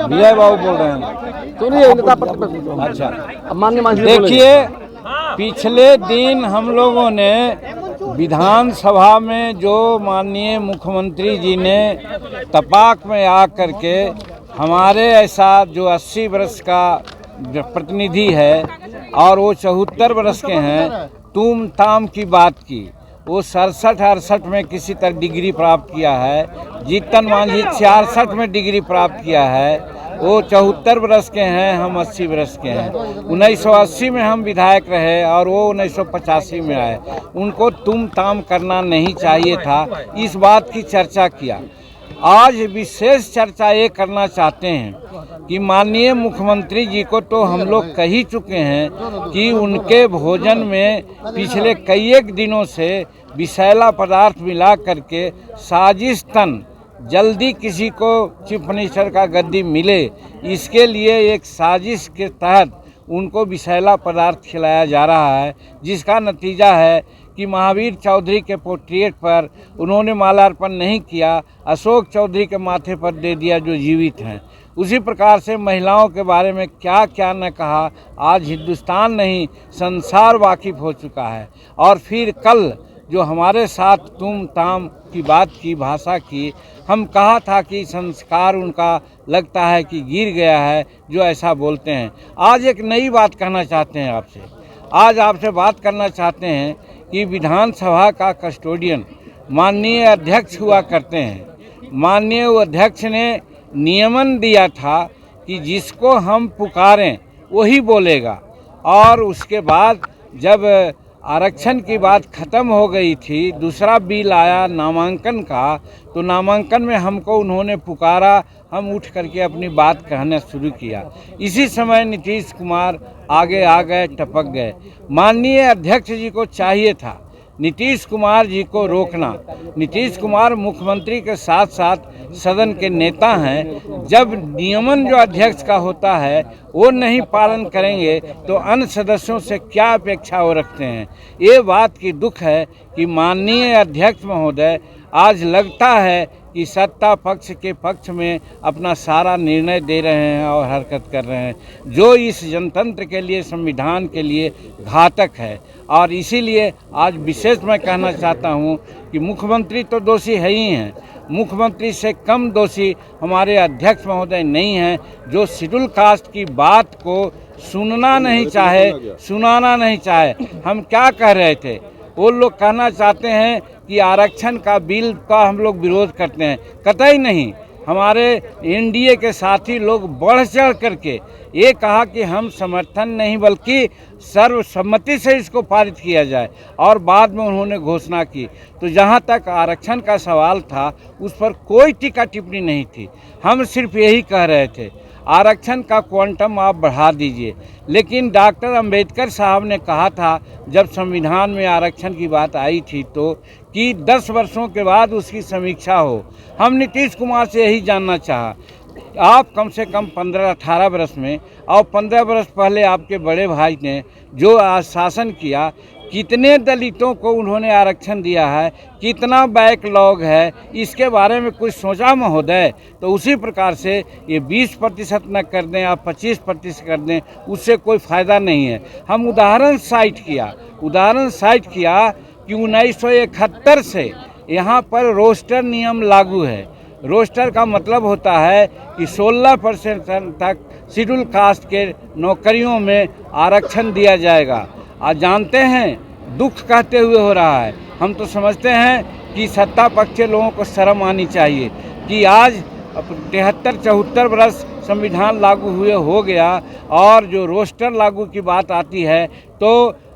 विजय बाबू बोल रहे हैं। सुनिए, अच्छा, माननीय देखिए, पिछले दिन हम लोगों ने विधानसभा में जो माननीय मुख्यमंत्री जी ने तपाक में आकर के हमारे ऐसा जो 80 वर्ष का प्रतिनिधि है और वो 74 वर्ष के हैं, तुम ताम की बात की। वो 67-68 में किसी तरह डिग्री प्राप्त किया है। जीतन मांझी 66 में डिग्री प्राप्त किया है। वो 74 वर्ष के हैं, हम 80 वर्ष के हैं। 1980 में हम विधायक रहे और वो 1985 में आए। उनको तुम ताम करना नहीं चाहिए था, इस बात की चर्चा किया। आज विशेष चर्चा ये करना चाहते हैं कि माननीय मुख्यमंत्री जी को तो हम लोग कह ही चुके हैं कि उनके भोजन में पिछले कई एक दिनों से विषैला पदार्थ मिला करके साजिशतन जल्दी किसी को चीफ मिनिस्टर का गद्दी मिले, इसके लिए एक साजिश के तहत उनको विषैला पदार्थ खिलाया जा रहा है, जिसका नतीजा है कि महावीर चौधरी के पोर्ट्रेट पर उन्होंने माल्यार्पण नहीं किया, अशोक चौधरी के माथे पर दे दिया जो जीवित हैं। उसी प्रकार से महिलाओं के बारे में क्या क्या न कहा, आज हिंदुस्तान नहीं संसार वाकिफ हो चुका है। और फिर कल जो हमारे साथ तुम ताम की बात की, भाषा की, हम कहा था कि संस्कार उनका लगता है कि गिर गया है जो ऐसा बोलते हैं। आज एक नई बात कहना चाहते हैं आपसे। आज आपसे बात करना चाहते हैं कि विधानसभा का कस्टोडियन माननीय अध्यक्ष हुआ करते हैं। माननीय अध्यक्ष ने नियमन दिया था कि जिसको हम पुकारें वही बोलेगा। और उसके बाद जब आरक्षण की बात ख़त्म हो गई थी, दूसरा बिल आया नामांकन का, तो नामांकन में हमको उन्होंने पुकारा, हम उठ करके अपनी बात कहना शुरू किया। इसी समय नीतीश कुमार आगे आ गए, टपक गए। माननीय अध्यक्ष जी को चाहिए था नीतीश कुमार जी को रोकना। नीतीश कुमार मुख्यमंत्री के साथ साथ सदन के नेता हैं। जब नियमन जो अध्यक्ष का होता है वो नहीं पालन करेंगे तो अन्य सदस्यों से क्या अपेक्षा वो रखते हैं। ये बात की दुख है कि माननीय अध्यक्ष महोदय आज लगता है कि सत्ता पक्ष के पक्ष में अपना सारा निर्णय दे रहे हैं और हरकत कर रहे हैं, जो इस जनतंत्र के लिए, संविधान के लिए घातक है। और इसीलिए आज विशेष मैं कहना चाहता हूं कि मुख्यमंत्री तो दोषी है ही हैं, मुख्यमंत्री से कम दोषी हमारे अध्यक्ष महोदय नहीं हैं, जो शेड्यूल कास्ट की बात को सुनना नहीं चाहे, सुनाना नहीं चाहे। हम क्या कह रहे थे, वो लोग कहना चाहते हैं कि आरक्षण का बिल का हम लोग विरोध करते हैं। कतई नहीं, हमारे एनडीए के साथी लोग बढ़ चढ़ करके ये कहा कि हम समर्थन नहीं बल्कि सर्वसम्मति से इसको पारित किया जाए, और बाद में उन्होंने घोषणा की। तो जहाँ तक आरक्षण का सवाल था उस पर कोई टीका टिप्पणी नहीं थी। हम सिर्फ यही कह रहे थे आरक्षण का क्वांटम आप बढ़ा दीजिए। लेकिन डॉक्टर अंबेडकर साहब ने कहा था जब संविधान में आरक्षण की बात आई थी तो कि 10 वर्षों के बाद उसकी समीक्षा हो। हम नीतीश कुमार से यही जानना चाहा, आप कम से कम 15-18 वर्ष में और 15 वर्ष पहले आपके बड़े भाई ने जो शासन किया, कितने दलितों को उन्होंने आरक्षण दिया है, कितना बैकलॉग है, इसके बारे में कुछ सोचा महोदय? तो उसी प्रकार से ये 20% न कर दें आप 25% कर दें, उससे कोई फ़ायदा नहीं है। हम उदाहरण साइट किया कि 1971 से यहाँ पर रोस्टर नियम लागू है। रोस्टर का मतलब होता है कि 16% तक शेड्यूल कास्ट के नौकरियों में आरक्षण दिया जाएगा। आज जानते हैं दुख कहते हुए हो रहा है। हम तो समझते हैं कि सत्ता पक्ष के लोगों को शर्म आनी चाहिए कि आज 73-74 वर्ष संविधान लागू हुए हो गया और जो रोस्टर लागू की बात आती है तो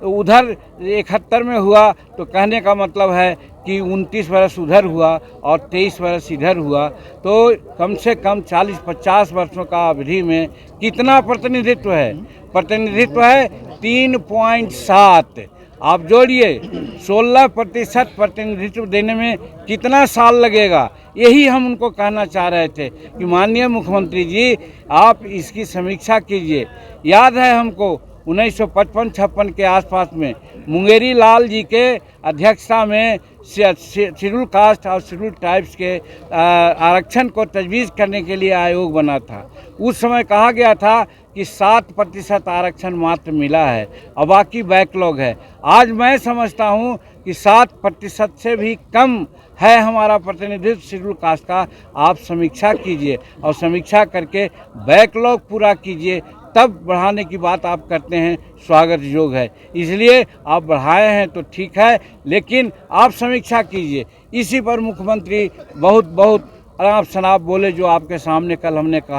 उधर 71 में हुआ तो कहने का मतलब है कि 29 वर्ष उधर हुआ और 23 वर्ष इधर हुआ, तो कम से कम 40-50 वर्षों का अवधि में कितना प्रतिनिधित्व है? प्रतिनिधित्व है 3.7। आप जोड़िए 16% प्रतिनिधित्व देने में कितना साल लगेगा? यही हम उनको कहना चाह रहे थे कि माननीय मुख्यमंत्री जी आप इसकी समीक्षा कीजिए। याद है हमको 1955-56 के आसपास में मुंगेरी लाल जी के अध्यक्षता में शेड्यूल कास्ट और शेड्यूल ट्राइब्स के आरक्षण को तजवीज़ करने के लिए आयोग बना था। उस समय कहा गया था कि 7% आरक्षण मात्र मिला है और बाकी बैकलॉग है। आज मैं समझता हूं कि 7% से भी कम है हमारा प्रतिनिधित्व शेड्यूल कास्ट का। आप समीक्षा कीजिए और समीक्षा करके बैकलॉग पूरा कीजिए, तब बढ़ाने की बात आप करते हैं, स्वागत योग है। इसलिए आप बढ़ाए हैं तो ठीक है, लेकिन आप समीक्षा कीजिए। इसी पर मुख्यमंत्री बहुत अनाप शनाप बोले, जो आपके सामने कल हमने कहा।